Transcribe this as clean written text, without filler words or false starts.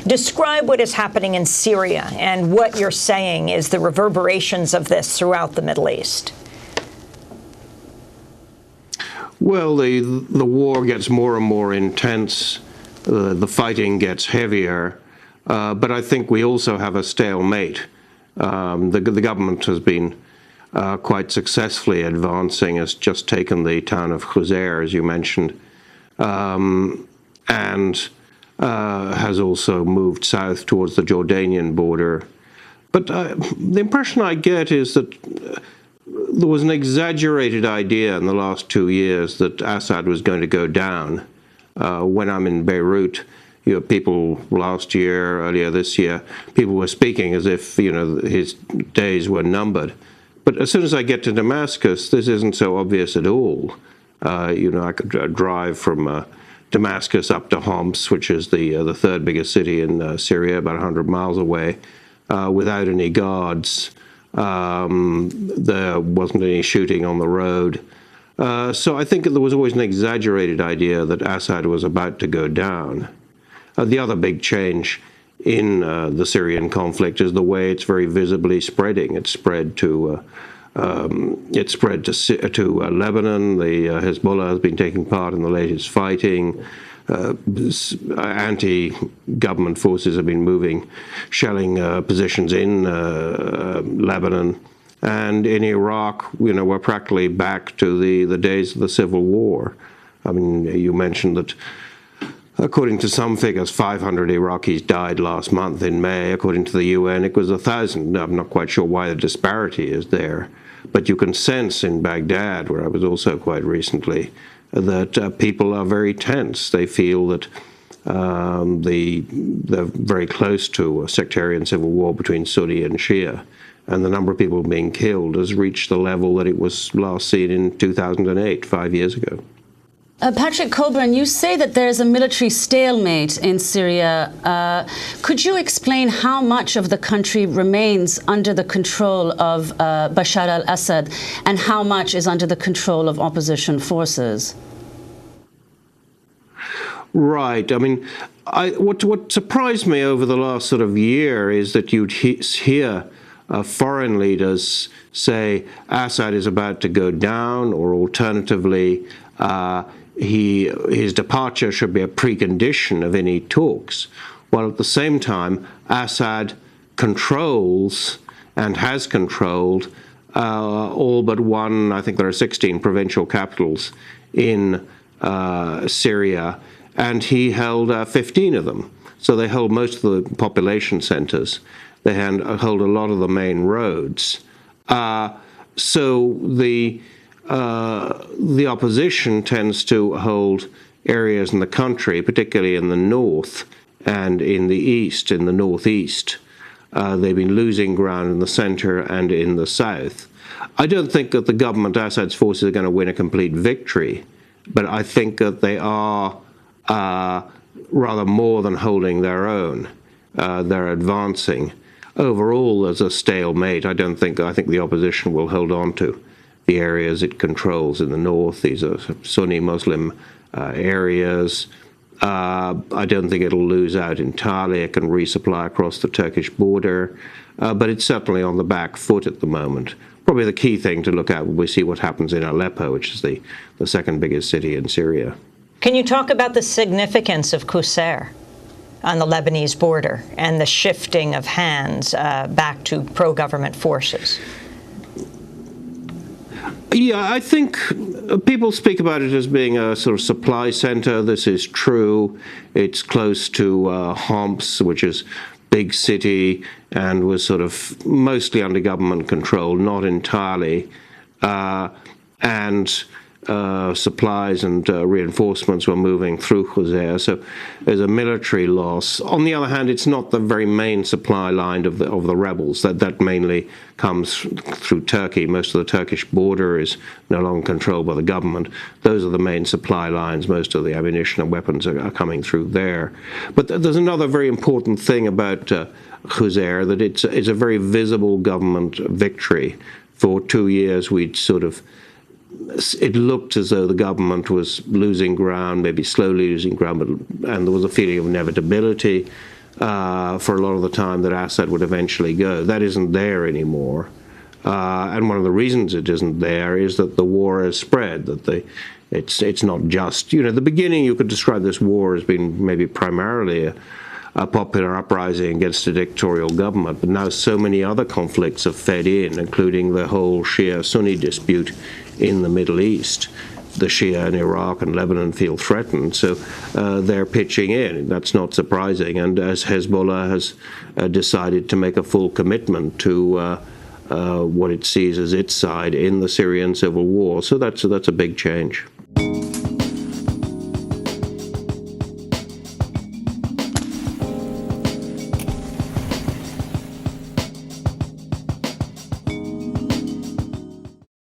Describe what is happening in Syria and what you're saying is the reverberations of this throughout the Middle East. Well, the war gets more and more intense. The fighting gets heavier. But I think we also have a stalemate. The government has been quite successfully advancing, has just taken the town of Qusayr, as you mentioned, and has also moved south towards the Jordanian border. But the impression I get is that there was an exaggerated idea in the last 2 years that Assad was going to go down. When I'm in Beirut, people last year, earlier this year, people were speaking as if, his days were numbered. But as soon as I get to Damascus, this isn't so obvious at all. I could drive from Damascus up to Homs, which is the third biggest city in Syria, about 100 miles away, without any guards. There wasn't any shooting on the road. So I think there was always an exaggerated idea that Assad was about to go down. The other big change in the Syrian conflict is the way it's very visibly spreading. It's spread to Lebanon. The Hezbollah has been taking part in the latest fighting. Anti-government forces have been shelling positions in Lebanon. And in Iraq, we're practically back to the days of the Civil War. I mean, you mentioned that according to some figures, 500 Iraqis died last month in May. According to the UN, it was 1,000. I'm not quite sure why the disparity is there. But you can sense in Baghdad, where I was also quite recently, that people are very tense. They feel that they're very close to a sectarian civil war between Sunni and Shia. And the number of people being killed has reached the level that it was last seen in 2008, 5 years ago. Patrick Coburn, you say that there's a military stalemate in Syria. Could you explain how much of the country remains under the control of Bashar al-Assad and how much is under the control of opposition forces? Right. I mean, what surprised me over the last sort of year is that you'd hear foreign leaders say Assad is about to go down, or alternatively, his departure should be a precondition of any talks, while at the same time Assad controls and has controlled all but one. I think there are 16 provincial capitals in Syria, and he held 15 of them. So they hold most of the population centers. They hold a lot of the main roads. So the opposition tends to hold areas in the country, particularly in the north and in the east, in the northeast. They've been losing ground in the center and in the south. I don't think that the government, Assad's forces, are going to win a complete victory, but I think that they are rather more than holding their own. They're advancing. Overall, there's a stalemate. I think the opposition will hold on to the areas it controls in the north. These are Sunni Muslim areas. I don't think it'll lose out entirely. It can resupply across the Turkish border, but it's certainly on the back foot at the moment. Probably the key thing to look at when we see what happens in Aleppo, which is the second biggest city in Syria. Can you talk about the significance of Qusayr on the Lebanese border and the shifting of hands back to pro-government forces? Yeah, I think people speak about it as being a sort of supply center. This is true. It's close to Homs, which is big city, and was sort of mostly under government control, not entirely. And supplies and reinforcements were moving through Qusayr, so there's a military loss. On the other hand, it's not the very main supply line of the rebels. That mainly comes through Turkey. Most of the Turkish border is no longer controlled by the government. Those are the main supply lines. Most of the ammunition and weapons are coming through there. But there's another very important thing about Qusayr, that it's a very visible government victory. For 2 years, it looked as though the government was losing ground, maybe slowly losing ground, and there was a feeling of inevitability. for a lot of the time that Assad would eventually go. That isn't there anymore. And one of the reasons it isn't there is that the war has spread, that it's not just, at the beginning you could describe this war as being maybe primarily a popular uprising against a dictatorial government, but now so many other conflicts have fed in, including the whole Shia-Sunni dispute in the Middle East. The Shia in Iraq and Lebanon feel threatened, so they're pitching in. That's not surprising. And as Hezbollah has decided to make a full commitment to what it sees as its side in the Syrian civil war, so that's a big change.